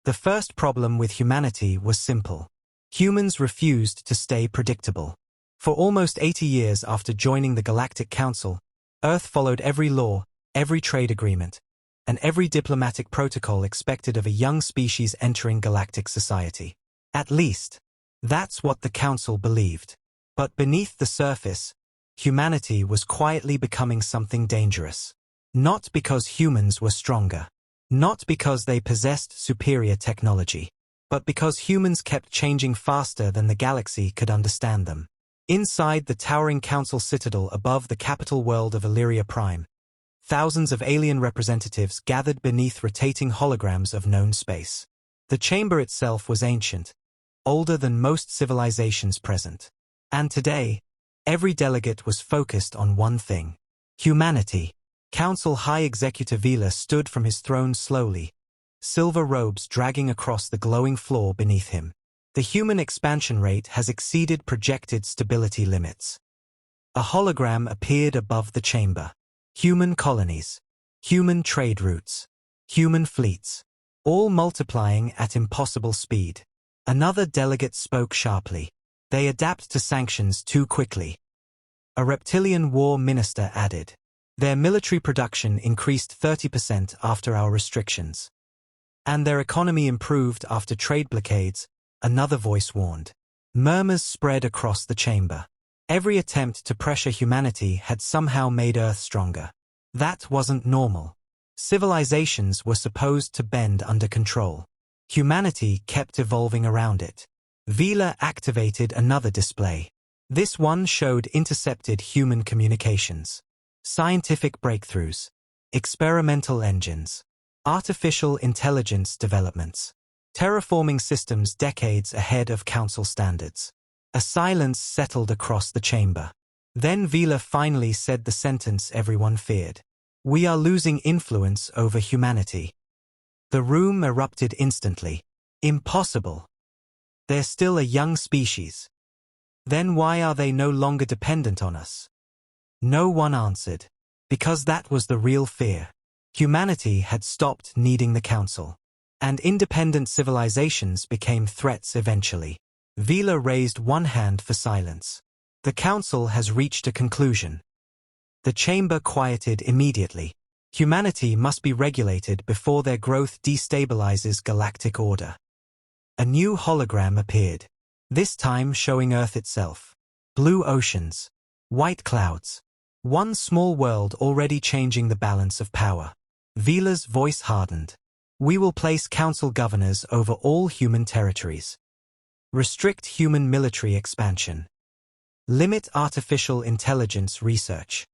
The first problem with humanity was simple. Humans refused to stay predictable. For almost 80 years after joining the Galactic Council, Earth followed every law, every trade agreement, and every diplomatic protocol expected of a young species entering galactic society. At least, that's what the Council believed. But beneath the surface, humanity was quietly becoming something dangerous. Not because humans were stronger. Not because they possessed superior technology. But because humans kept changing faster than the galaxy could understand them. Inside the towering Council citadel above the capital world of Illyria Prime, thousands of alien representatives gathered beneath rotating holograms of known space. The chamber itself was ancient, older than most civilizations present. And today, every delegate was focused on one thing: humanity. Council High Executive Vila stood from his throne slowly, silver robes dragging across the glowing floor beneath him. The human expansion rate has exceeded projected stability limits. A hologram appeared above the chamber. Human colonies, human trade routes, human fleets, all multiplying at impossible speed. Another delegate spoke sharply. They adapt to sanctions too quickly. A reptilian war minister added. Their military production increased 30% after our restrictions. And their economy improved after trade blockades, another voice warned. Murmurs spread across the chamber. Every attempt to pressure humanity had somehow made Earth stronger. That wasn't normal. Civilizations were supposed to bend under control. Humanity kept evolving around it. Vila activated another display. This one showed intercepted human communications, scientific breakthroughs, experimental engines, artificial intelligence developments, terraforming systems decades ahead of Council standards. A silence settled across the chamber. Then Vila finally said the sentence everyone feared. We are losing influence over humanity. The room erupted instantly. Impossible. They're still a young species. Then why are they no longer dependent on us? No one answered. Because that was the real fear. Humanity had stopped needing the Council. And independent civilizations became threats eventually. Vila raised one hand for silence. The Council has reached a conclusion. The chamber quieted immediately. Humanity must be regulated before their growth destabilizes galactic order. A new hologram appeared, this time showing Earth itself. Blue oceans, white clouds, one small world already changing the balance of power. Vila's voice hardened. We will place Council governors over all human territories. Restrict human military expansion. Limit artificial intelligence research.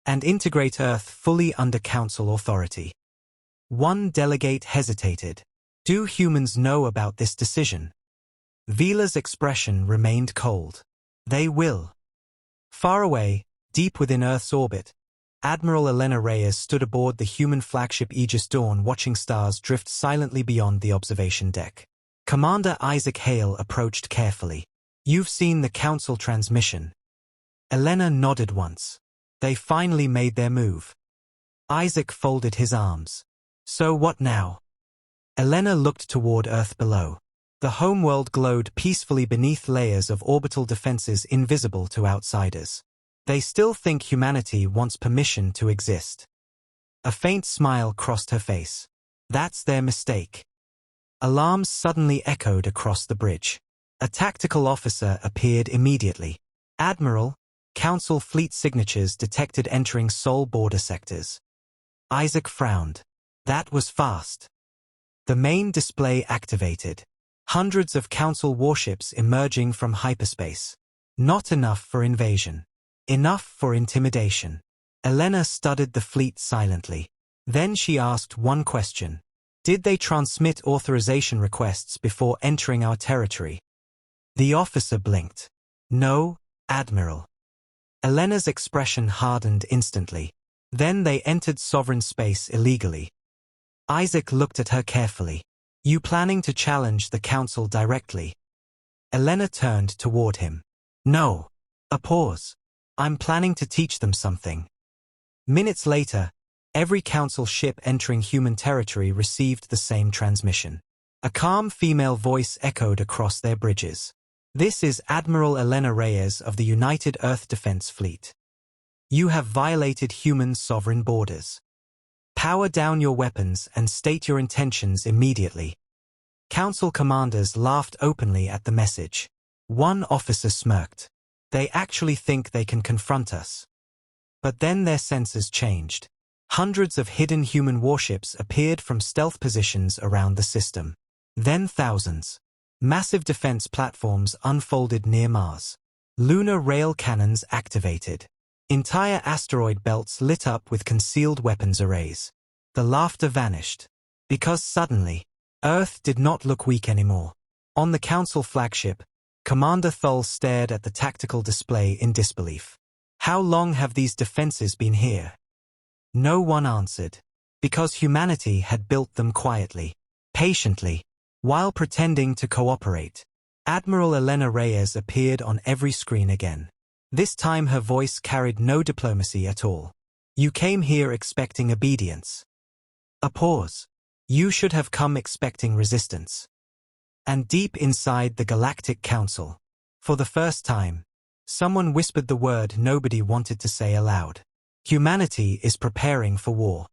And integrate Earth fully under Council authority. One delegate hesitated. Do humans know about this decision? Vila's expression remained cold. They will. Far away, deep within Earth's orbit, Admiral Elena Reyes stood aboard the human flagship Aegis Dawn, watching stars drift silently beyond the observation deck. Commander Isaac Hale approached carefully. You've seen the Council transmission. Elena nodded once. They finally made their move. Isaac folded his arms. So what now? Elena looked toward Earth below. The homeworld glowed peacefully beneath layers of orbital defenses invisible to outsiders. They still think humanity wants permission to exist. A faint smile crossed her face. That's their mistake. Alarms suddenly echoed across the bridge. A tactical officer appeared immediately. Admiral, Council fleet signatures detected entering Sol border sectors. Isaac frowned. That was fast. The main display activated. Hundreds of Council warships emerging from hyperspace. Not enough for invasion. Enough for intimidation. Elena studied the fleet silently. Then she asked one question. Did they transmit authorization requests before entering our territory? The officer blinked. No, Admiral. Elena's expression hardened instantly. Then they entered sovereign space illegally. Isaac looked at her carefully. You planning to challenge the Council directly? Elena turned toward him. No. A pause. I'm planning to teach them something. Minutes later, every Council ship entering human territory received the same transmission. A calm female voice echoed across their bridges. "This is Admiral Elena Reyes of the United Earth Defense Fleet. You have violated human sovereign borders. Power down your weapons and state your intentions immediately." Council commanders laughed openly at the message. One officer smirked. "They actually think they can confront us." But then their senses changed. Hundreds of hidden human warships appeared from stealth positions around the system. Then thousands. Massive defense platforms unfolded near Mars. Lunar rail cannons activated. Entire asteroid belts lit up with concealed weapons arrays. The laughter vanished. Because suddenly, Earth did not look weak anymore. On the Council flagship, Commander Thull stared at the tactical display in disbelief. "How long have these defenses been here?" No one answered. Because humanity had built them quietly, patiently, while pretending to cooperate. Admiral Elena Reyes appeared on every screen again. This time her voice carried no diplomacy at all. "You came here expecting obedience." A pause. "You should have come expecting resistance." And deep inside the Galactic Council, for the first time, someone whispered the word nobody wanted to say aloud. Humanity is preparing for war.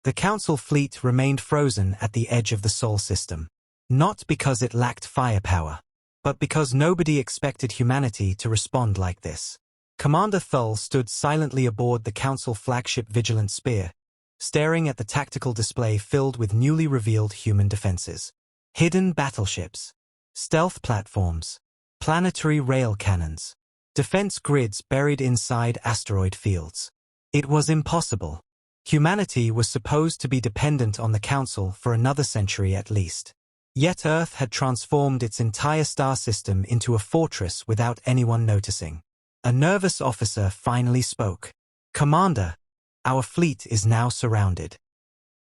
The Council fleet remained frozen at the edge of the Sol system. Not because it lacked firepower, but because nobody expected humanity to respond like this. Commander Thull stood silently aboard the Council flagship Vigilant Spear, staring at the tactical display filled with newly revealed human defenses. Hidden battleships, stealth platforms, planetary rail cannons, defense grids buried inside asteroid fields. It was impossible. Humanity was supposed to be dependent on the Council for another century at least. Yet Earth had transformed its entire star system into a fortress without anyone noticing. A nervous officer finally spoke. "Commander, our fleet is now surrounded."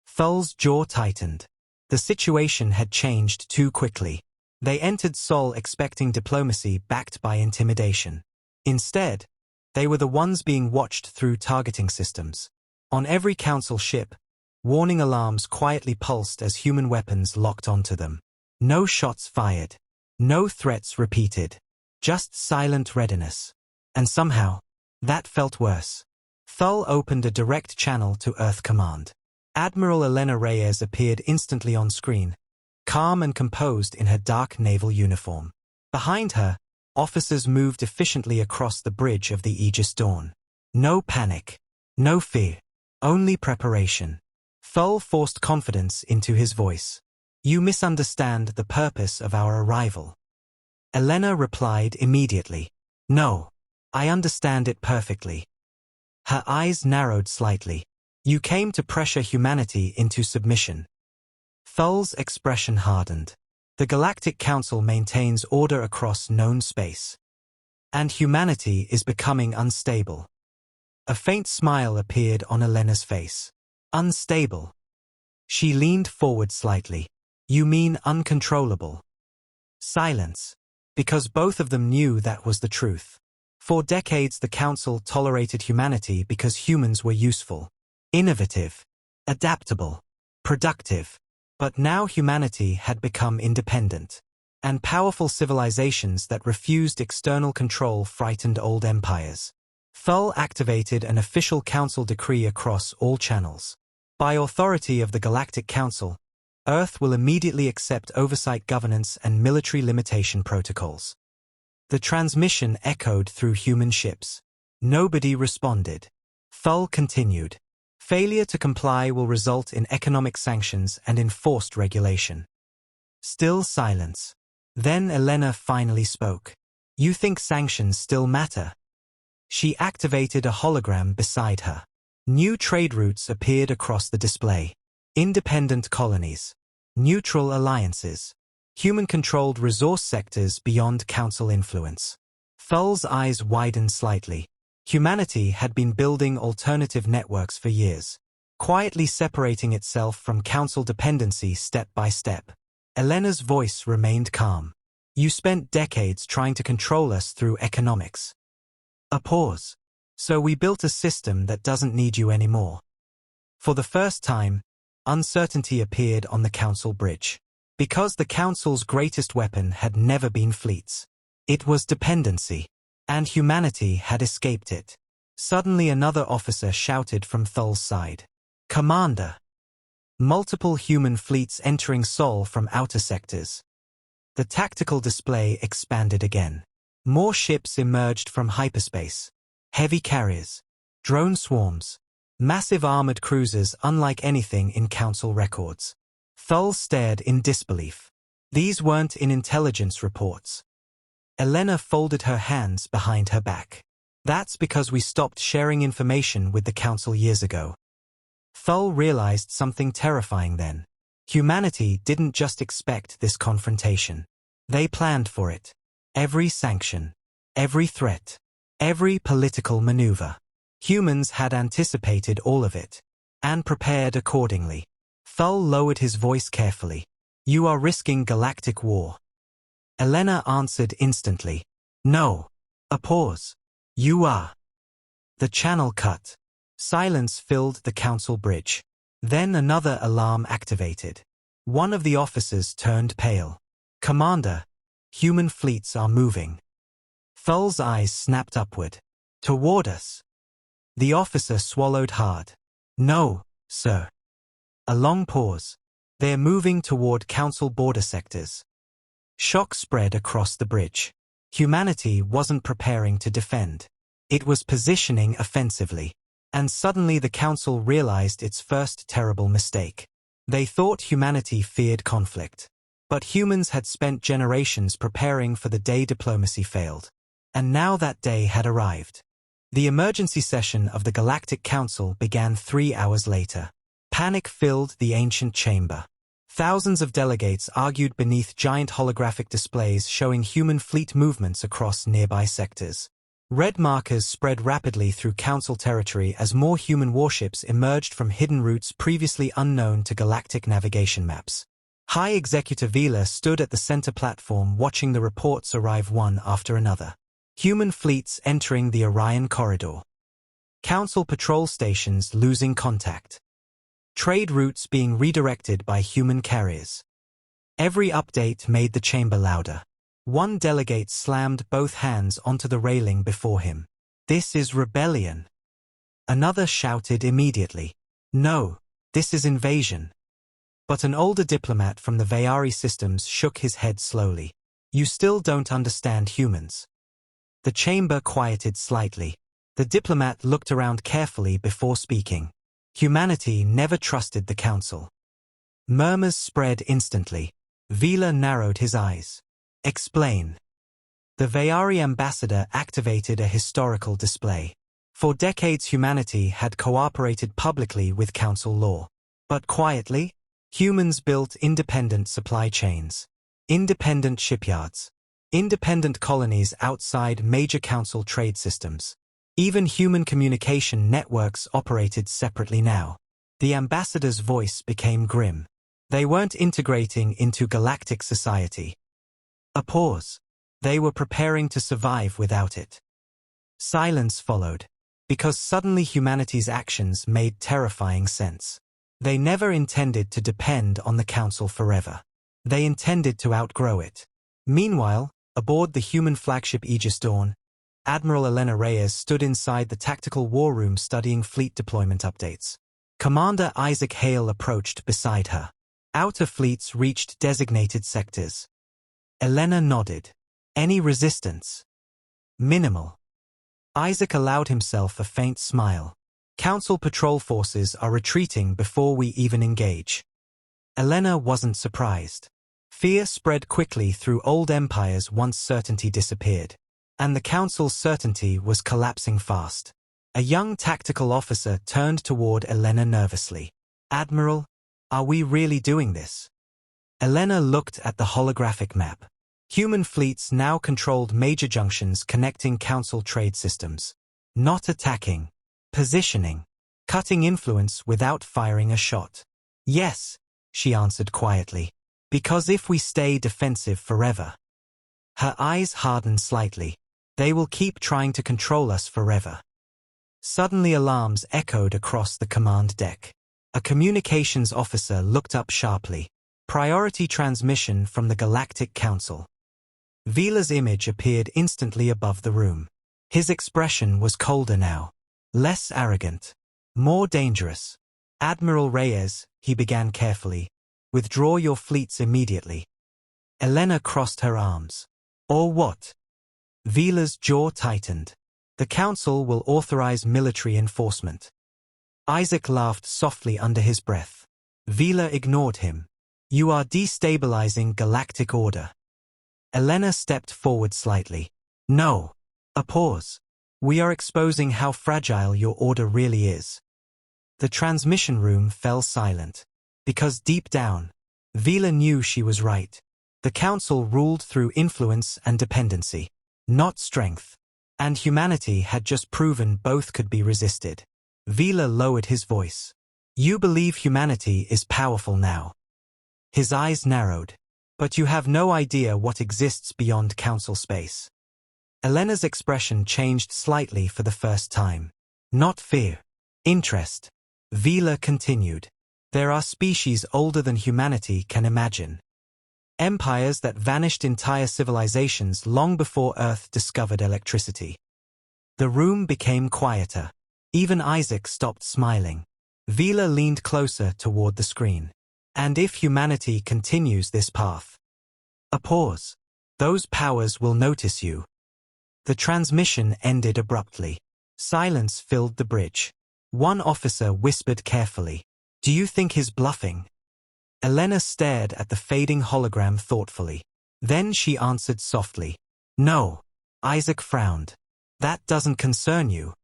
Thull's jaw tightened. The situation had changed too quickly. They entered Sol expecting diplomacy backed by intimidation. Instead, they were the ones being watched through targeting systems. On every Council ship, warning alarms quietly pulsed as human weapons locked onto them. No shots fired. No threats repeated. Just silent readiness. And somehow, that felt worse. Thull opened a direct channel to Earth Command. Admiral Elena Reyes appeared instantly on screen, calm and composed in her dark naval uniform. Behind her, officers moved efficiently across the bridge of the Aegis Dawn. No panic. No fear. Only preparation. Thull forced confidence into his voice. "You misunderstand the purpose of our arrival." Elena replied immediately. "No, I understand it perfectly." Her eyes narrowed slightly. "You came to pressure humanity into submission." Thull's expression hardened. "The Galactic Council maintains order across known space. And humanity is becoming unstable." A faint smile appeared on Elena's face. "Unstable." She leaned forward slightly. "You mean uncontrollable?" Silence. Because both of them knew that was the truth. For decades the Council tolerated humanity because humans were useful, innovative, adaptable, productive. But now humanity had become independent. And powerful civilizations that refused external control frightened old empires. Thull activated an official Council decree across all channels. By authority of the Galactic Council, Earth will immediately accept oversight governance and military limitation protocols. The transmission echoed through human ships. Nobody responded. Thull continued. "Failure to comply will result in economic sanctions and enforced regulation." Still silence. Then Elena finally spoke. "You think sanctions still matter?" She activated a hologram beside her. New trade routes appeared across the display. Independent colonies. Neutral alliances. Human-controlled resource sectors beyond Council influence. Thull's eyes widened slightly. Humanity had been building alternative networks for years, quietly separating itself from Council dependency step by step. Elena's voice remained calm. "You spent decades trying to control us through economics." A pause. "So we built a system that doesn't need you anymore." For the first time, uncertainty appeared on the Council bridge. Because the Council's greatest weapon had never been fleets. It was dependency. And humanity had escaped it. Suddenly another officer shouted from Thul's side. Commander! Multiple human fleets entering Sol from outer sectors. The tactical display expanded again. More ships emerged from hyperspace. Heavy carriers. Drone swarms. Massive armored cruisers unlike anything in Council records. Thul stared in disbelief. These weren't in intelligence reports. Elena folded her hands behind her back. That's because we stopped sharing information with the Council years ago. Thul realized something terrifying then. Humanity didn't just expect this confrontation. They planned for it. Every sanction. Every threat. Every political maneuver. Humans had anticipated all of it. And prepared accordingly. Thul lowered his voice carefully. You are risking galactic war. Elena answered instantly. No. A pause. You are. The channel cut. Silence filled the Council bridge. Then another alarm activated. One of the officers turned pale. Commander, human fleets are moving. Thul's eyes snapped upward. Toward us. The officer swallowed hard. No, sir. A long pause. They're moving toward Council border sectors. Shock spread across the bridge. Humanity wasn't preparing to defend. It was positioning offensively. And suddenly the Council realized its first terrible mistake. They thought humanity feared conflict. But humans had spent generations preparing for the day diplomacy failed. And now that day had arrived. The emergency session of the Galactic Council began 3 hours later. Panic filled the ancient chamber. Thousands of delegates argued beneath giant holographic displays showing human fleet movements across nearby sectors. Red markers spread rapidly through Council territory as more human warships emerged from hidden routes previously unknown to galactic navigation maps. High Executive Vila stood at the center platform watching the reports arrive one after another. Human fleets entering the Orion corridor. Council patrol stations losing contact. Trade routes being redirected by human carriers. Every update made the chamber louder. One delegate slammed both hands onto the railing before him. This is rebellion. Another shouted immediately. No, this is invasion. But an older diplomat from the Vayari systems shook his head slowly. You still don't understand humans. The chamber quieted slightly. The diplomat looked around carefully before speaking. Humanity never trusted the Council. Murmurs spread instantly. Vila narrowed his eyes. Explain. The Vayari ambassador activated a historical display. For decades humanity had cooperated publicly with Council law. But quietly, humans built independent supply chains. Independent shipyards. Independent colonies outside major Council trade systems. Even human communication networks operated separately now. The ambassador's voice became grim. They weren't integrating into galactic society. A pause. They were preparing to survive without it. Silence followed, because suddenly humanity's actions made terrifying sense. They never intended to depend on the Council forever. They intended to outgrow it. Meanwhile, aboard the human flagship Aegis Dawn, Admiral Elena Reyes stood inside the tactical war room studying fleet deployment updates. Commander Isaac Hale approached beside her. Outer fleets reached designated sectors. Elena nodded. Any resistance? Minimal. Isaac allowed himself a faint smile. Council patrol forces are retreating before we even engage. Elena wasn't surprised. Fear spread quickly through old empires once certainty disappeared. And the Council's certainty was collapsing fast. A young tactical officer turned toward Elena nervously. Admiral, are we really doing this? Elena looked at the holographic map. Human fleets now controlled major junctions connecting Council trade systems. Not attacking. Positioning. Cutting influence without firing a shot. Yes, she answered quietly. Because if we stay defensive forever. Her eyes hardened slightly. They will keep trying to control us forever. Suddenly alarms echoed across the command deck. A communications officer looked up sharply. Priority transmission from the Galactic Council. Vila's image appeared instantly above the room. His expression was colder now. Less arrogant. More dangerous. Admiral Reyes, he began carefully. Withdraw your fleets immediately. Elena crossed her arms. Or what? Vila's jaw tightened. The Council will authorize military enforcement. Isaac laughed softly under his breath. Vila ignored him. You are destabilizing galactic order. Elena stepped forward slightly. No. A pause. We are exposing how fragile your order really is. The transmission room fell silent. Because deep down, Vila knew she was right. The Council ruled through influence and dependency, not strength. And humanity had just proven both could be resisted. Vila lowered his voice. You believe humanity is powerful now. His eyes narrowed. But you have no idea what exists beyond Council space. Elena's expression changed slightly for the first time. Not fear. Interest. Vila continued. There are species older than humanity can imagine. Empires that vanished entire civilizations long before Earth discovered electricity. The room became quieter. Even Isaac stopped smiling. Vila leaned closer toward the screen. And if humanity continues this path. A pause. Those powers will notice you. The transmission ended abruptly. Silence filled the bridge. One officer whispered carefully. Do you think he's bluffing? Elena stared at the fading hologram thoughtfully. Then she answered softly. No. Isaac frowned. That doesn't concern you.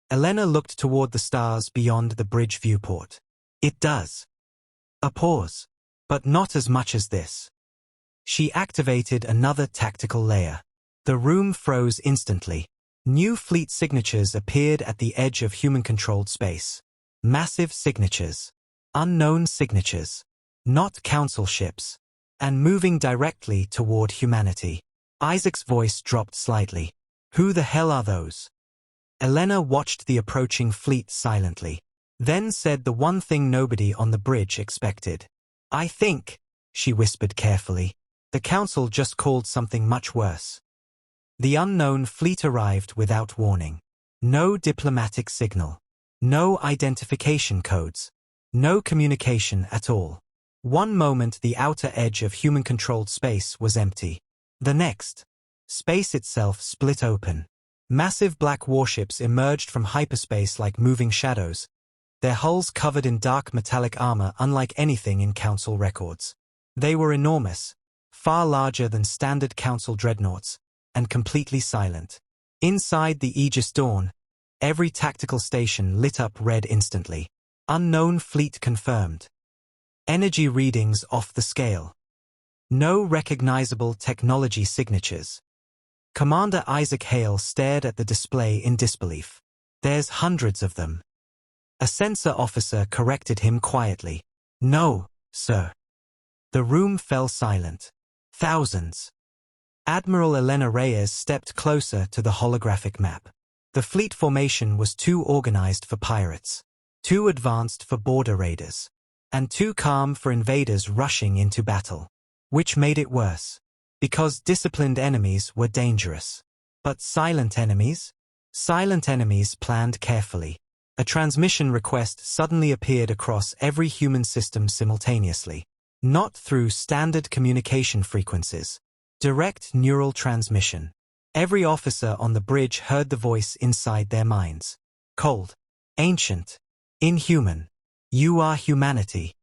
Elena looked toward the stars beyond the bridge viewport. It does. A pause. But not as much as this. She activated another tactical layer. The room froze instantly. New fleet signatures appeared at the edge of human-controlled space. Massive signatures. Unknown signatures. Not Council ships. And moving directly toward humanity. Isaac's voice dropped slightly. Who the hell are those? Elena watched the approaching fleet silently. Then said the one thing nobody on the bridge expected. I think, she whispered carefully, the Council just called something much worse. The unknown fleet arrived without warning. No diplomatic signal. No identification codes. No communication at all. One moment the outer edge of human-controlled space was empty. The next, space itself split open. Massive black warships emerged from hyperspace like moving shadows, their hulls covered in dark metallic armor unlike anything in Council records. They were enormous, far larger than standard Council dreadnoughts, and completely silent. Inside the Aegis Dawn, every tactical station lit up red instantly. Unknown fleet confirmed. Energy readings off the scale. No recognizable technology signatures. Commander Isaac Hale stared at the display in disbelief. There's hundreds of them. A sensor officer corrected him quietly. No, sir. The room fell silent. Thousands. Admiral Elena Reyes stepped closer to the holographic map. The fleet formation was too organized for pirates, too advanced for border raiders, and too calm for invaders rushing into battle. Which made it worse. Because disciplined enemies were dangerous. But silent enemies? Silent enemies planned carefully. A transmission request suddenly appeared across every human system simultaneously. Not through standard communication frequencies. Direct neural transmission. Every officer on the bridge heard the voice inside their minds. Cold. Ancient. Inhuman. You are humanity.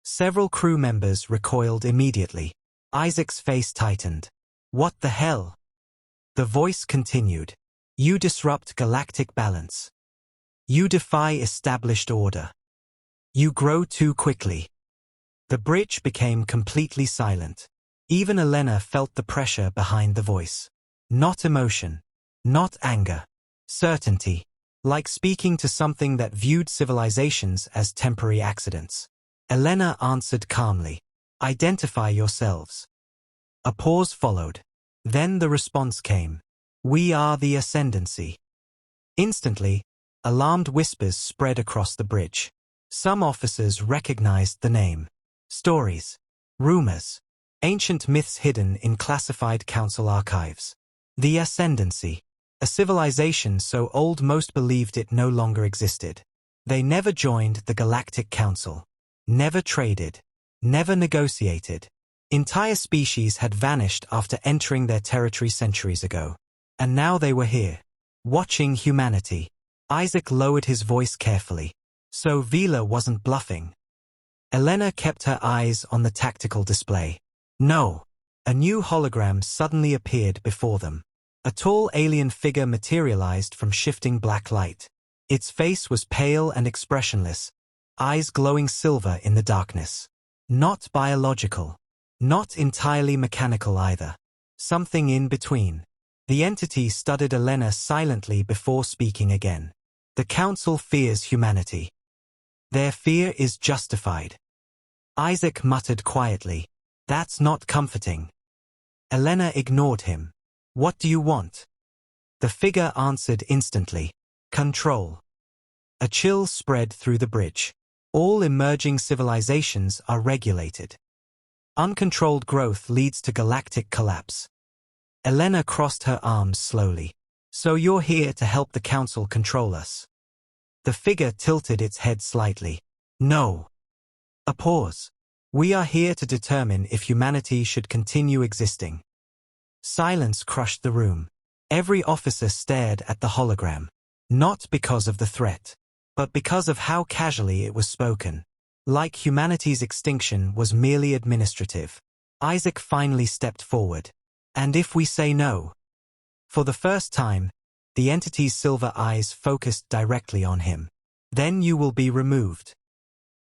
Several crew members recoiled immediately. Isaac's face tightened. What the hell? The voice continued. You disrupt galactic balance. You defy established order. You grow too quickly. The bridge became completely silent. Even Elena felt the pressure behind the voice. Not emotion. Not anger. Certainty. Like speaking to something that viewed civilizations as temporary accidents. Elena answered calmly. Identify yourselves. A pause followed. Then the response came. We are the Ascendancy. Instantly, alarmed whispers spread across the bridge. Some officers recognized the name. Stories. Rumors. Ancient myths hidden in classified council archives. The Ascendancy. A civilization so old most believed it no longer existed. They never joined the Galactic Council. Never traded. Never negotiated. Entire species had vanished after entering their territory centuries ago. And now they were here. Watching humanity. Isaac lowered his voice carefully. So Vila wasn't bluffing. Elena kept her eyes on the tactical display. No. A new hologram suddenly appeared before them. A tall alien figure materialized from shifting black light. Its face was pale and expressionless, eyes glowing silver in the darkness. Not biological. Not entirely mechanical either. Something in between. The entity studied Elena silently before speaking again. The Council fears humanity. Their fear is justified. Isaac muttered quietly. That's not comforting. Elena ignored him. What do you want? The figure answered instantly. Control. A chill spread through the bridge. All emerging civilizations are regulated. Uncontrolled growth leads to galactic collapse. Elena crossed her arms slowly. So you're here to help the Council control us? The figure tilted its head slightly. No. A pause. We are here to determine if humanity should continue existing. Silence crushed the room. Every officer stared at the hologram. Not because of the threat, but because of how casually it was spoken. Like humanity's extinction was merely administrative. Isaac finally stepped forward. And if we say no? For the first time, the entity's silver eyes focused directly on him. Then you will be removed.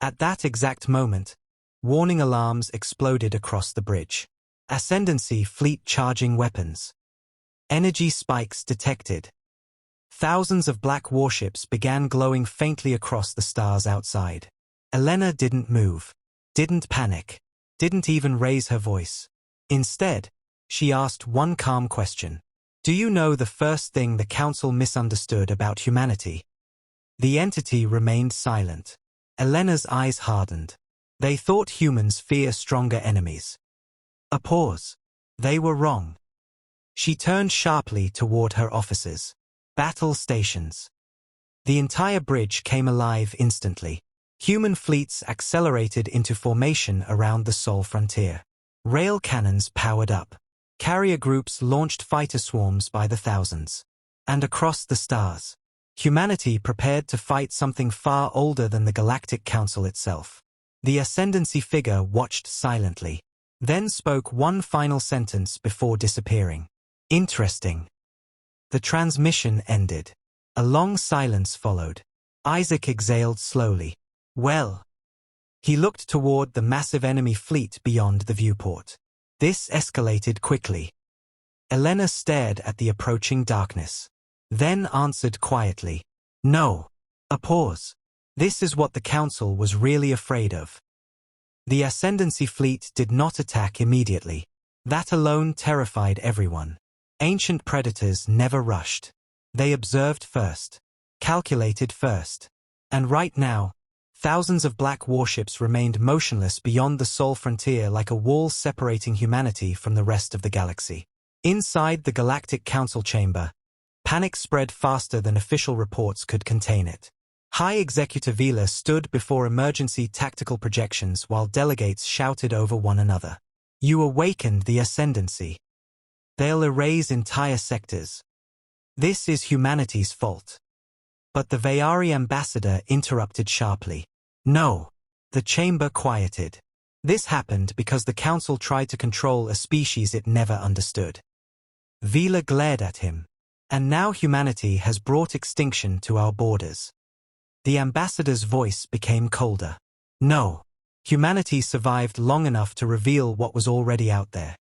At that exact moment, warning alarms exploded across the bridge. Ascendancy fleet charging weapons. Energy spikes detected. Thousands of black warships began glowing faintly across the stars outside. Elena didn't move, didn't panic, didn't even raise her voice. Instead, she asked one calm question. Do you know the first thing the Council misunderstood about humanity? The entity remained silent. Elena's eyes hardened. They thought humans fear stronger enemies. A pause. They were wrong. She turned sharply toward her officers. Battle stations. The entire bridge came alive instantly. Human fleets accelerated into formation around the Sol frontier. Rail cannons powered up. Carrier groups launched fighter swarms by the thousands. And across the stars, humanity prepared to fight something far older than the Galactic Council itself. The Ascendancy figure watched silently, then spoke one final sentence before disappearing. Interesting. The transmission ended. A long silence followed. Isaac exhaled slowly. Well. He looked toward the massive enemy fleet beyond the viewport. This escalated quickly. Elena stared at the approaching darkness. Then answered quietly. No. A pause. This is what the Council was really afraid of. The Ascendancy fleet did not attack immediately. That alone terrified everyone. Ancient predators never rushed. They observed first. Calculated first. And right now, thousands of black warships remained motionless beyond the Sol frontier like a wall separating humanity from the rest of the galaxy. Inside the Galactic Council chamber, panic spread faster than official reports could contain it. High Executive Vila stood before emergency tactical projections while delegates shouted over one another. You awakened the Ascendancy. They'll erase entire sectors. This is humanity's fault. But the Vayari ambassador interrupted sharply. No. The chamber quieted. This happened because the Council tried to control a species it never understood. Vila glared at him. And now humanity has brought extinction to our borders. The ambassador's voice became colder. No. Humanity survived long enough to reveal what was already out there.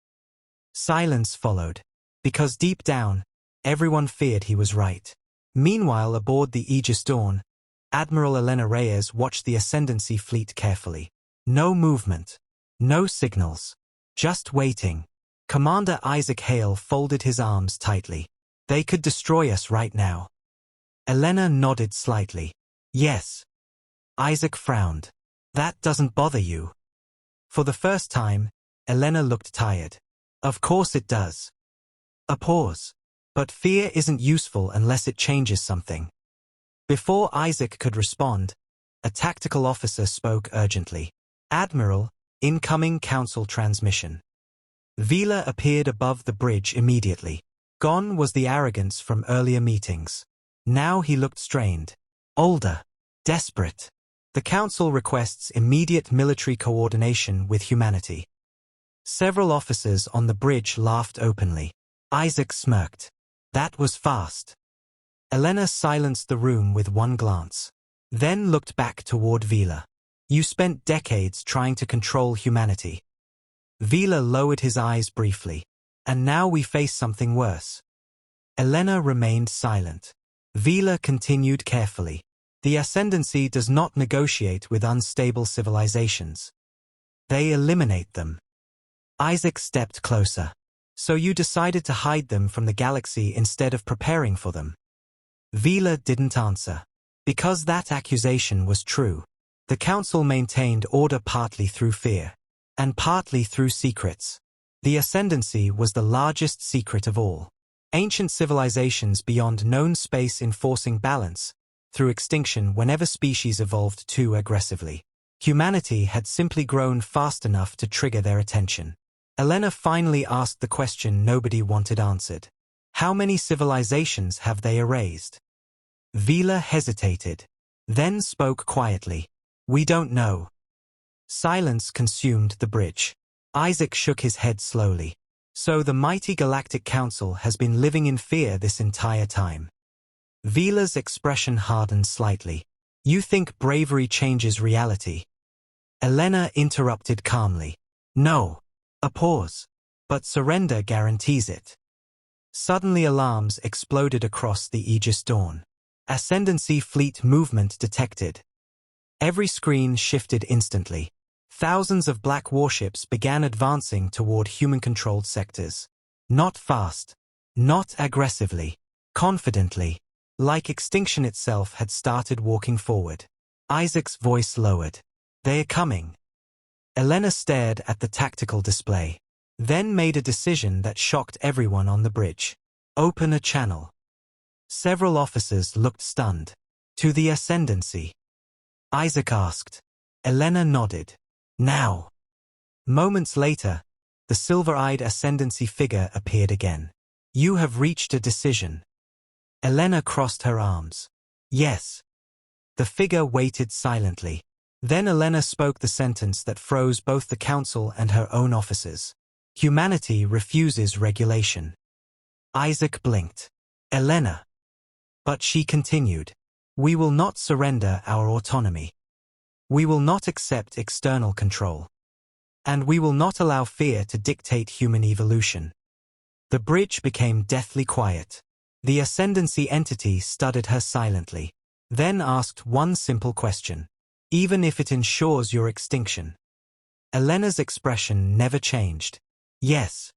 Silence followed. Because deep down, everyone feared he was right. Meanwhile, aboard the Aegis Dawn, Admiral Elena Reyes watched the Ascendancy fleet carefully. No movement. No signals. Just waiting. Commander Isaac Hale folded his arms tightly. They could destroy us right now. Elena nodded slightly. Yes. Isaac frowned. That doesn't bother you. For the first time, Elena looked tired. Of course it does. A pause. But fear isn't useful unless it changes something. Before Isaac could respond, a tactical officer spoke urgently. Admiral, incoming council transmission. Vila appeared above the bridge immediately. Gone was the arrogance from earlier meetings. Now he looked strained. Older. Desperate. The council requests immediate military coordination with humanity. Several officers on the bridge laughed openly. Isaac smirked. That was fast. Elena silenced the room with one glance. Then looked back toward Vila. You spent decades trying to control humanity. Vila lowered his eyes briefly. And now we face something worse. Elena remained silent. Vila continued carefully. The ascendancy does not negotiate with unstable civilizations. They eliminate them. Isaac stepped closer. So you decided to hide them from the galaxy instead of preparing for them? Vila didn't answer. Because that accusation was true. The council maintained order partly through fear. And partly through secrets. The ascendancy was the largest secret of all. Ancient civilizations beyond known space enforcing balance, through extinction whenever species evolved too aggressively. Humanity had simply grown fast enough to trigger their attention. Elena finally asked the question nobody wanted answered. How many civilizations have they erased? Vila hesitated, then spoke quietly. We don't know. Silence consumed the bridge. Isaac shook his head slowly. So the mighty Galactic Council has been living in fear this entire time. Vila's expression hardened slightly. You think bravery changes reality? Elena interrupted calmly. No. A pause. But surrender guarantees it. Suddenly alarms exploded across the Aegis Dawn. Ascendancy fleet movement detected. Every screen shifted instantly. Thousands of black warships began advancing toward human-controlled sectors. Not fast. Not aggressively. Confidently. Like extinction itself had started walking forward. Isaac's voice lowered. They are coming. Elena stared at the tactical display. Then made a decision that shocked everyone on the bridge. Open a channel. Several officers looked stunned. To the ascendancy. Isaac asked. Elena nodded. Now. Moments later, the silver-eyed ascendancy figure appeared again. You have reached a decision. Elena crossed her arms. Yes. The figure waited silently. Then Elena spoke the sentence that froze both the council and her own officers. Humanity refuses regulation. Isaac blinked. Elena. But she continued. We will not surrender our autonomy. We will not accept external control. And we will not allow fear to dictate human evolution. The bridge became deathly quiet. The ascendancy entity studied her silently. Then asked one simple question. Even if it ensures your extinction. Elena's expression never changed. Yes.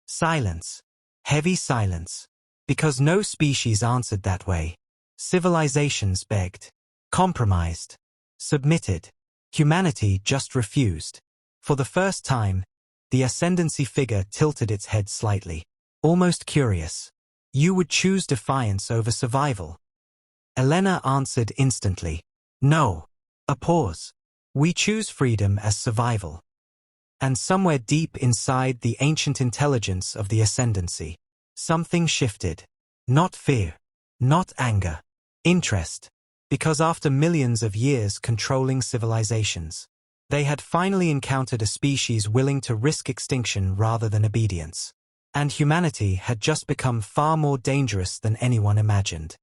Silence. Heavy silence. Because no species answered that way. Civilizations begged. Compromised. Submitted. Humanity just refused. For the first time, the ascendancy figure tilted its head slightly. Almost curious. You would choose defiance over survival. Elena answered instantly. No. A pause. We choose freedom as survival. And somewhere deep inside the ancient intelligence of the ascendancy, something shifted. Not fear. Not anger. Interest. Because after millions of years controlling civilizations, they had finally encountered a species willing to risk extinction rather than obedience. And humanity had just become far more dangerous than anyone imagined.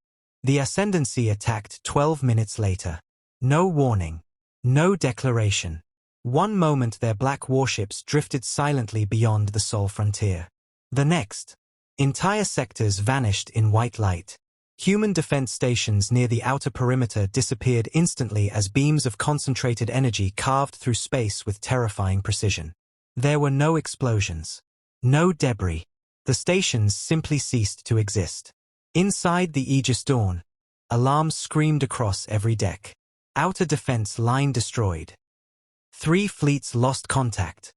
The ascendancy attacked 12 minutes later. No warning. No declaration. One moment their black warships drifted silently beyond the Sol frontier. The next, entire sectors vanished in white light. Human defense stations near the outer perimeter disappeared instantly as beams of concentrated energy carved through space with terrifying precision. There were no explosions. No debris. The stations simply ceased to exist. Inside the Aegis Dawn, alarms screamed across every deck. Outer defense line destroyed. 3 fleets lost contact.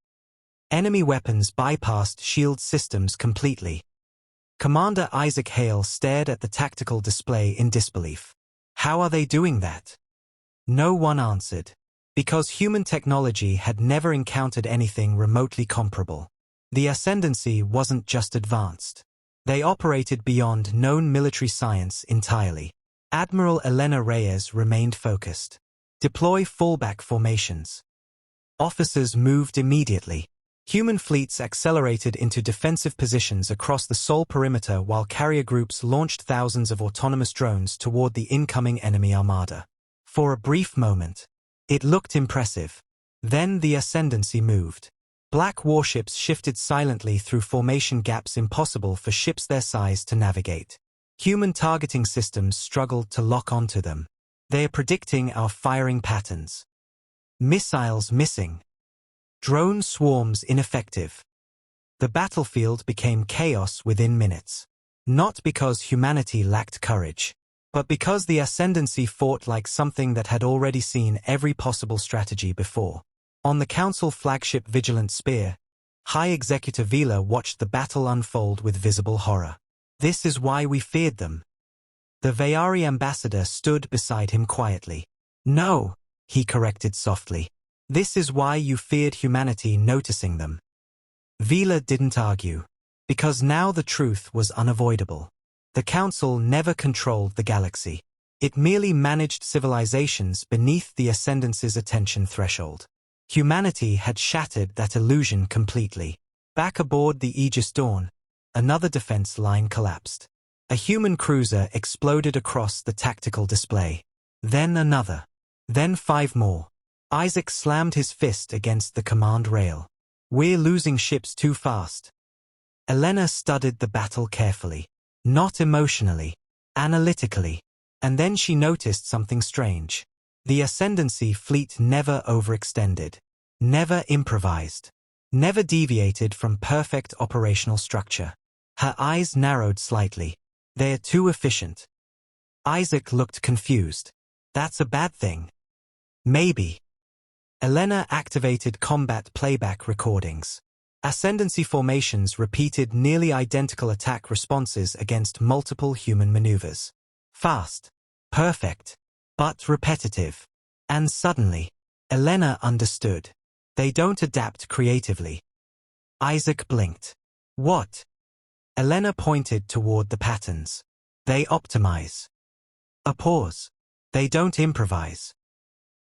Enemy weapons bypassed shield systems completely. Commander Isaac Hale stared at the tactical display in disbelief. How are they doing that? No one answered. Because human technology had never encountered anything remotely comparable. The Ascendancy wasn't just advanced. They operated beyond known military science entirely. Admiral Elena Reyes remained focused. Deploy fallback formations. Officers moved immediately. Human fleets accelerated into defensive positions across the Sol perimeter while carrier groups launched thousands of autonomous drones toward the incoming enemy armada. For a brief moment, it looked impressive. Then the Ascendancy moved. Black warships shifted silently through formation gaps impossible for ships their size to navigate. Human targeting systems struggled to lock onto them. They are predicting our firing patterns. Missiles missing. Drone swarms ineffective. The battlefield became chaos within minutes. Not because humanity lacked courage, but because the Ascendancy fought like something that had already seen every possible strategy before. On the Council flagship Vigilant Spear, High Executive Vila watched the battle unfold with visible horror. This is why we feared them. The Vayari ambassador stood beside him quietly. No, he corrected softly. This is why you feared humanity noticing them. Vila didn't argue, because now the truth was unavoidable. The Council never controlled the galaxy. It merely managed civilizations beneath the Ascendancy's attention threshold. Humanity had shattered that illusion completely. Back aboard the Aegis Dawn, another defense line collapsed. A human cruiser exploded across the tactical display. Then another. Then 5 more. Isaac slammed his fist against the command rail. We're losing ships too fast. Elena studied the battle carefully. Not emotionally. Analytically. And then she noticed something strange. The Ascendancy fleet never overextended. Never improvised. Never deviated from perfect operational structure. Her eyes narrowed slightly. They're too efficient. Isaac looked confused. That's a bad thing. Maybe. Elena activated combat playback recordings. Ascendancy formations repeated nearly identical attack responses against multiple human maneuvers. Fast. Perfect. But repetitive. And suddenly, Elena understood. They don't adapt creatively. Isaac blinked. What? Elena pointed toward the patterns. They optimize. A pause. They don't improvise.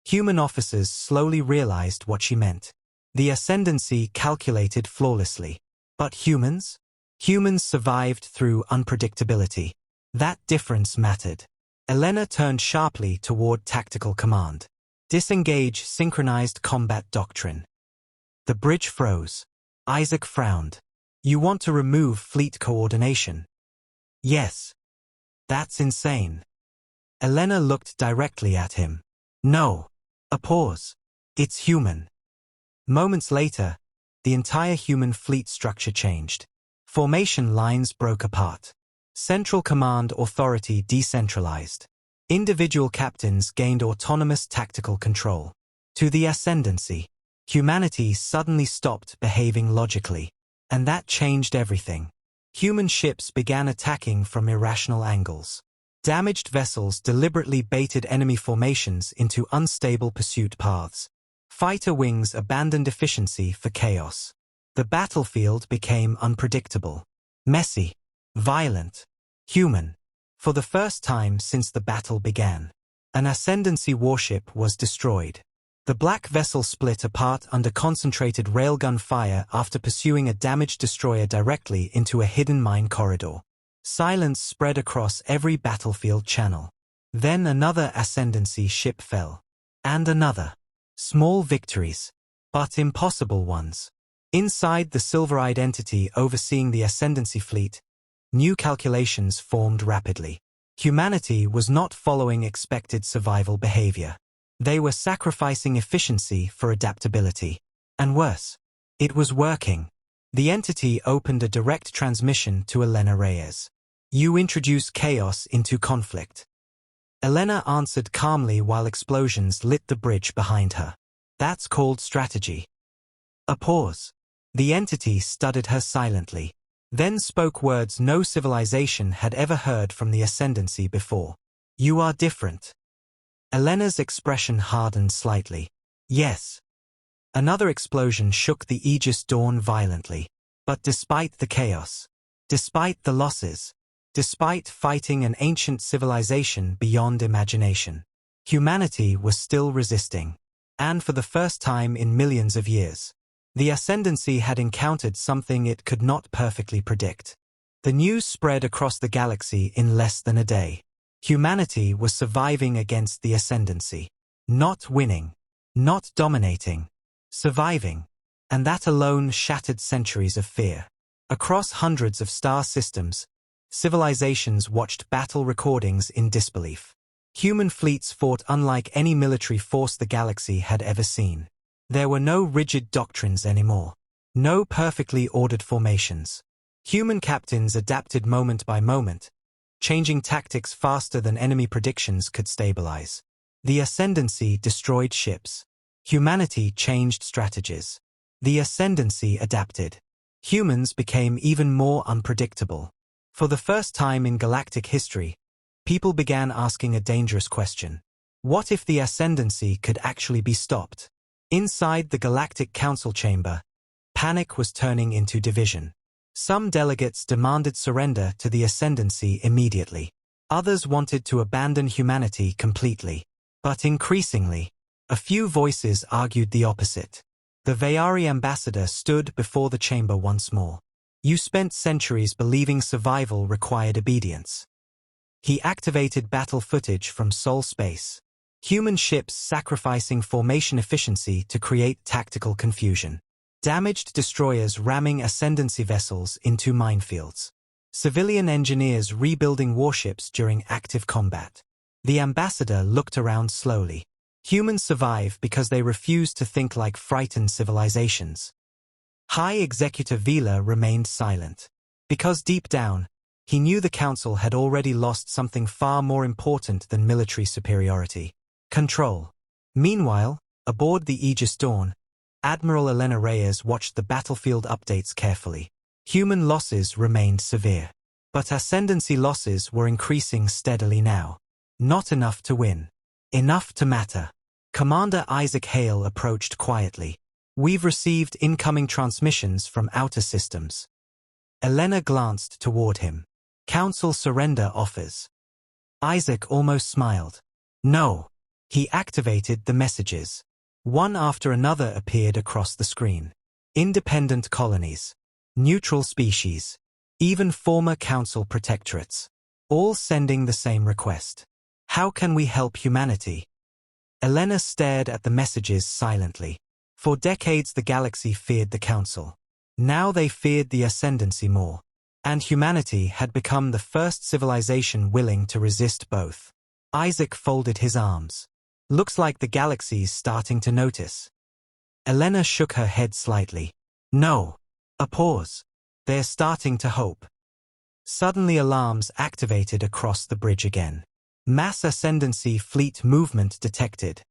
Human officers slowly realized what she meant. The Ascendancy calculated flawlessly. But humans? Humans survived through unpredictability. That difference mattered. Elena turned sharply toward tactical command. Disengage synchronized combat doctrine. The bridge froze. Isaac frowned. You want to remove fleet coordination? Yes. That's insane. Elena looked directly at him. No. A pause. It's human. Moments later, the entire human fleet structure changed. Formation lines broke apart. Central command authority decentralized. Individual captains gained autonomous tactical control. To the Ascendancy, humanity suddenly stopped behaving logically. And that changed everything. Human ships began attacking from irrational angles. Damaged vessels deliberately baited enemy formations into unstable pursuit paths. Fighter wings abandoned efficiency for chaos. The battlefield became unpredictable. Messy. Violent. Human. For the first time since the battle began, an Ascendancy warship was destroyed. The black vessel split apart under concentrated railgun fire after pursuing a damaged destroyer directly into a hidden mine corridor. Silence spread across every battlefield channel. Then another Ascendancy ship fell. And another. Small victories. But impossible ones. Inside the silver-eyed entity overseeing the Ascendancy fleet, new calculations formed rapidly. Humanity was not following expected survival behavior. They were sacrificing efficiency for adaptability. And worse, it was working. The entity opened a direct transmission to Elena Reyes. You introduce chaos into conflict. Elena answered calmly while explosions lit the bridge behind her. That's called strategy. A pause. The entity studied her silently, then spoke words no civilization had ever heard from the ascendancy before. You are different. Elena's expression hardened slightly. Yes. Another explosion shook the Aegis Dawn violently. But despite the chaos, despite the losses, despite fighting an ancient civilization beyond imagination, humanity was still resisting. And for the first time in millions of years, the ascendancy had encountered something it could not perfectly predict. The news spread across the galaxy in less than a day. Humanity was surviving against the ascendancy. Not winning. Not dominating. Surviving. And that alone shattered centuries of fear. Across hundreds of star systems, civilizations watched battle recordings in disbelief. Human fleets fought unlike any military force the galaxy had ever seen. There were no rigid doctrines anymore. No perfectly ordered formations. Human captains adapted moment by moment, changing tactics faster than enemy predictions could stabilize. The ascendancy destroyed ships. Humanity changed strategies. The ascendancy adapted. Humans became even more unpredictable. For the first time in galactic history, people began asking a dangerous question. What if the ascendancy could actually be stopped? Inside the Galactic Council chamber, panic was turning into division. Some delegates demanded surrender to the ascendancy immediately. Others wanted to abandon humanity completely. But increasingly, a few voices argued the opposite. The Vayari ambassador stood before the chamber once more. You spent centuries believing survival required obedience. He activated battle footage from Sol space. Human ships sacrificing formation efficiency to create tactical confusion. Damaged destroyers ramming ascendancy vessels into minefields. Civilian engineers rebuilding warships during active combat. The ambassador looked around slowly. Humans survive because they refuse to think like frightened civilizations. High Executive Vila remained silent. Because deep down, he knew the council had already lost something far more important than military superiority. Control. Meanwhile, aboard the Aegis Dawn, Admiral Elena Reyes watched the battlefield updates carefully. Human losses remained severe. But ascendancy losses were increasing steadily now. Not enough to win. Enough to matter. Commander Isaac Hale approached quietly. We've received incoming transmissions from outer systems. Elena glanced toward him. Council surrender offers. Isaac almost smiled. No. He activated the messages. One after another appeared across the screen. Independent colonies. Neutral species. Even former council protectorates. All sending the same request. How can we help humanity? Elena stared at the messages silently. For decades the galaxy feared the council. Now they feared the ascendancy more. And humanity had become the first civilization willing to resist both. Isaac folded his arms. Looks like the galaxy's starting to notice. Elena shook her head slightly. No. A pause. They're starting to hope. Suddenly alarms activated across the bridge again. Mass ascendancy fleet movement detected.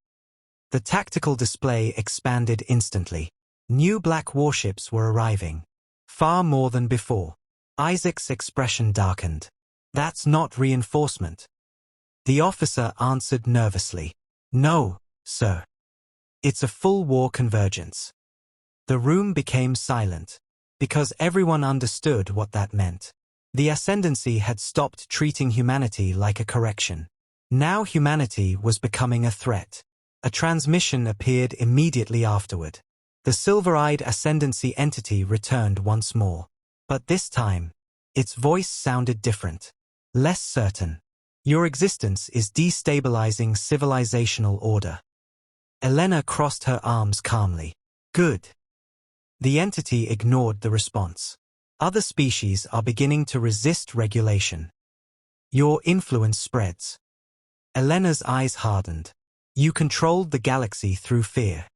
The tactical display expanded instantly. New black warships were arriving. Far more than before. Isaac's expression darkened. That's not reinforcement. The officer answered nervously. No, sir. It's a full war convergence. The room became silent, because everyone understood what that meant. The ascendancy had stopped treating humanity like a correction. Now humanity was becoming a threat. A transmission appeared immediately afterward. The silver-eyed ascendancy entity returned once more. But this time, its voice sounded different. Less certain. Your existence is destabilizing civilizational order. Elena crossed her arms calmly. Good. The entity ignored the response. Other species are beginning to resist regulation. Your influence spreads. Elena's eyes hardened. You controlled the galaxy through fear.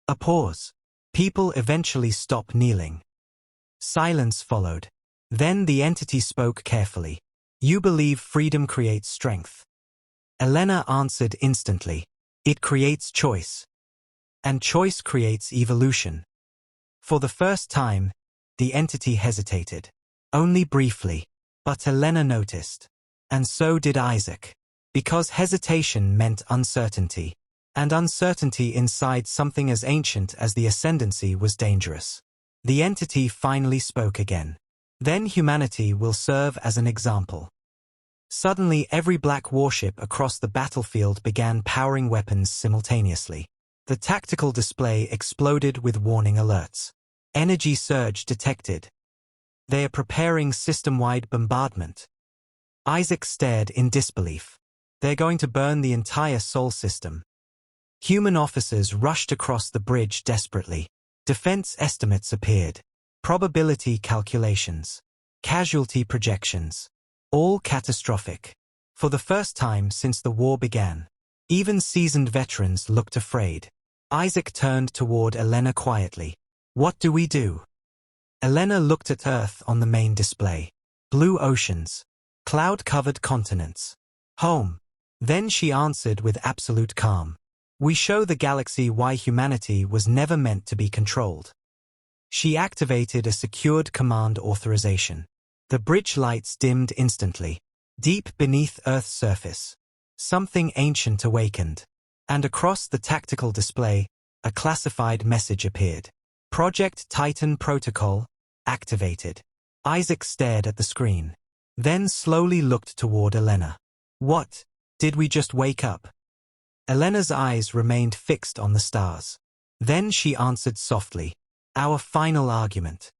A pause. People eventually stopped kneeling. Silence followed. Then the entity spoke carefully. You believe freedom creates strength. Elena answered instantly. It creates choice. And choice creates evolution. For the first time, the entity hesitated. Only briefly. But Elena noticed. And so did Isaac. Because hesitation meant uncertainty. And uncertainty inside something as ancient as the ascendancy was dangerous. The entity finally spoke again. Then humanity will serve as an example. Suddenly every black warship across the battlefield began powering weapons simultaneously. The tactical display exploded with warning alerts. Energy surge detected. They are preparing system-wide bombardment. Isaac stared in disbelief. They're going to burn the entire Sol system. Human officers rushed across the bridge desperately. Defense estimates appeared. Probability calculations. Casualty projections. All catastrophic. For the first time since the war began. Even seasoned veterans looked afraid. Isaac turned toward Elena quietly. What do we do? Elena looked at Earth on the main display. Blue oceans. Cloud-covered continents. Home. Then she answered with absolute calm. We show the galaxy why humanity was never meant to be controlled. She activated a secured command authorization. The bridge lights dimmed instantly. Deep beneath Earth's surface. Something ancient awakened. And across the tactical display, a classified message appeared. Project Titan Protocol, activated. Isaac stared at the screen. Then slowly looked toward Elena. What? Did we just wake up? Elena's eyes remained fixed on the stars. Then she answered softly. Our final argument.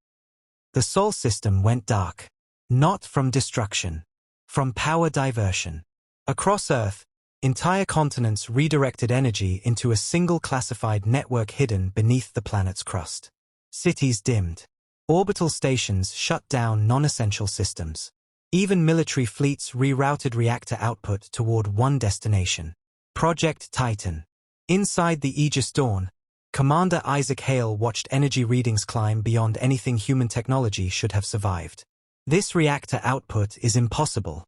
The Sol system went dark. Not from destruction. From power diversion. Across Earth, entire continents redirected energy into a single classified network hidden beneath the planet's crust. Cities dimmed. Orbital stations shut down non-essential systems. Even military fleets rerouted reactor output toward one destination. Project Titan. Inside the Aegis Dawn, Commander Isaac Hale watched energy readings climb beyond anything human technology should have survived. This reactor output is impossible.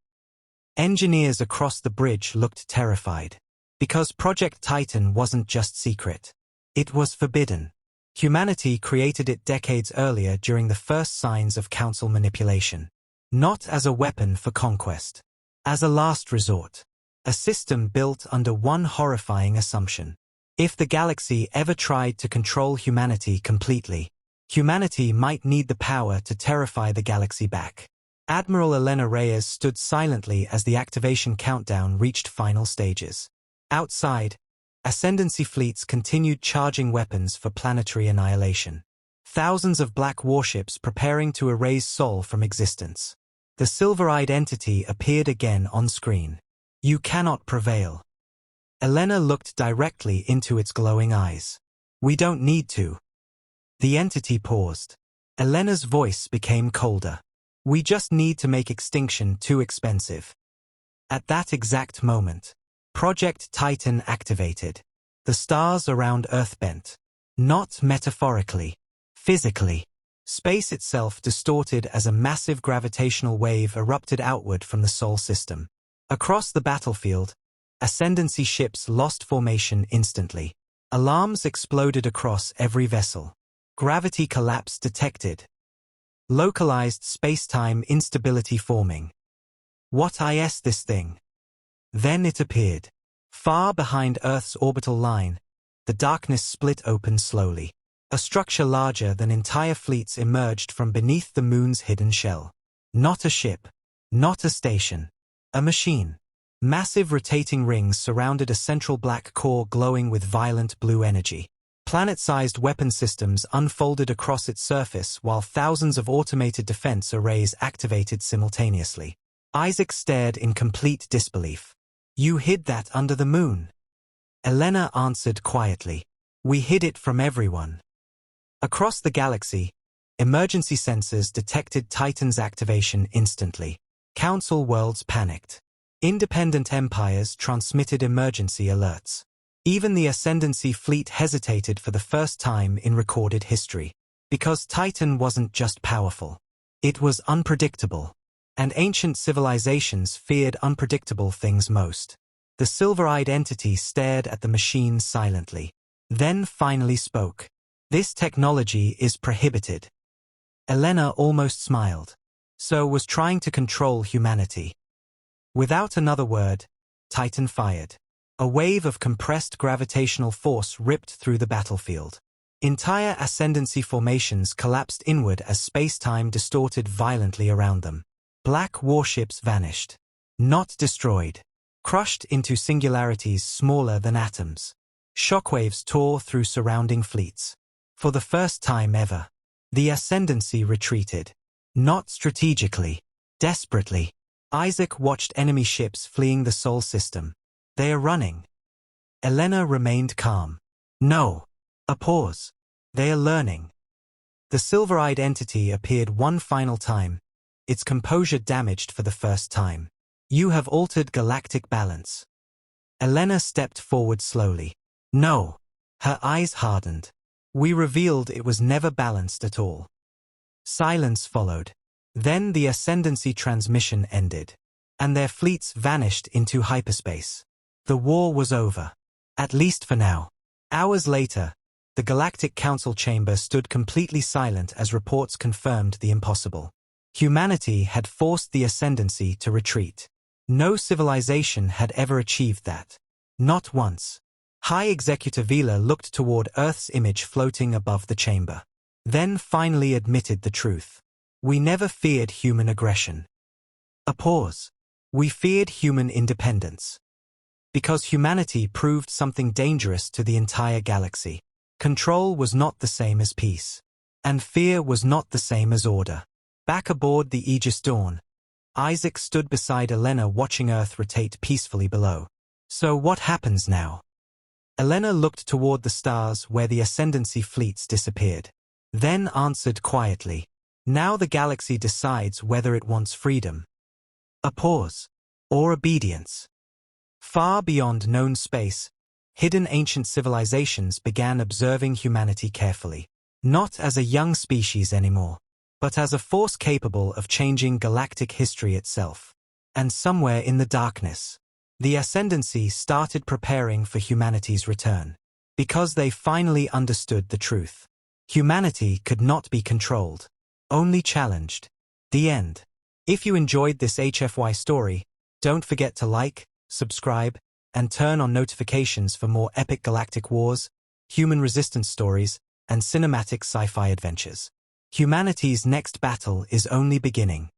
Engineers across the bridge looked terrified. Because Project Titan wasn't just secret. It was forbidden. Humanity created it decades earlier during the first signs of Council manipulation. Not as a weapon for conquest. As a last resort. A system built under one horrifying assumption. If the galaxy ever tried to control humanity completely, humanity might need the power to terrify the galaxy back. Admiral Elena Reyes stood silently as the activation countdown reached final stages. Outside, Ascendancy fleets continued charging weapons for planetary annihilation. Thousands of black warships preparing to erase Sol from existence. The silver-eyed entity appeared again on screen. You cannot prevail. Elena looked directly into its glowing eyes. We don't need to. The entity paused. Elena's voice became colder. We just need to make extinction too expensive. At that exact moment, Project Titan activated. The stars around Earth bent. Not metaphorically. Physically. Space itself distorted as a massive gravitational wave erupted outward from the Sol system. Across the battlefield, Ascendancy ships lost formation instantly. Alarms exploded across every vessel. Gravity collapse detected. Localized space-time instability forming. What is this thing? Then it appeared. Far behind Earth's orbital line, the darkness split open slowly. A structure larger than entire fleets emerged from beneath the moon's hidden shell. Not a ship. Not a station. A machine. Massive rotating rings surrounded a central black core glowing with violent blue energy. Planet-sized weapon systems unfolded across its surface while thousands of automated defense arrays activated simultaneously. Isaac stared in complete disbelief. You hid that under the moon. Elena answered quietly. We hid it from everyone. Across the galaxy, emergency sensors detected Titan's activation instantly. Council worlds panicked. Independent empires transmitted emergency alerts. Even the Ascendancy fleet hesitated for the first time in recorded history. Because Titan wasn't just powerful. It was unpredictable. And ancient civilizations feared unpredictable things most. The silver-eyed entity stared at the machine silently. then finally spoke. This technology is prohibited. Elena almost smiled. So was trying to control humanity. Without another word, Titan fired. A wave of compressed gravitational force ripped through the battlefield. Entire ascendancy formations collapsed inward as space-time distorted violently around them. Black warships vanished. Not destroyed. Crushed into singularities smaller than atoms. Shockwaves tore through surrounding fleets. For the first time ever, the ascendancy retreated. Not strategically. Desperately. Isaac watched enemy ships fleeing the Sol system. They are running. Elena remained calm. No. A pause. They are learning. The silver-eyed entity appeared one final time, its composure damaged for the first time. You have altered galactic balance. Elena stepped forward slowly. No. Her eyes hardened. We revealed it was never balanced at all. Silence followed. Then the ascendancy transmission ended. And their fleets vanished into hyperspace. The war was over. At least for now. Hours later, the Galactic Council chamber stood completely silent as reports confirmed the impossible. Humanity had forced the ascendancy to retreat. No civilization had ever achieved that. Not once. High Executive Vila looked toward Earth's image floating above the chamber. Then finally admitted the truth. We never feared human aggression. A pause. We feared human independence. Because humanity proved something dangerous to the entire galaxy. Control was not the same as peace. And fear was not the same as order. Back aboard the Aegis Dawn, Isaac stood beside Elena watching Earth rotate peacefully below. So what happens now? Elena looked toward the stars where the ascendancy fleets disappeared. Then answered quietly. Now the galaxy decides whether it wants freedom. A pause. Or obedience. Far beyond known space, hidden ancient civilizations began observing humanity carefully. Not as a young species anymore, but as a force capable of changing galactic history itself. And somewhere in the darkness, the ascendancy started preparing for humanity's return. Because they finally understood the truth. Humanity could not be controlled. Only challenged. The end. If you enjoyed this HFY story, don't forget to like, subscribe, and turn on notifications for more epic galactic wars, human resistance stories, and cinematic sci-fi adventures. Humanity's next battle is only beginning.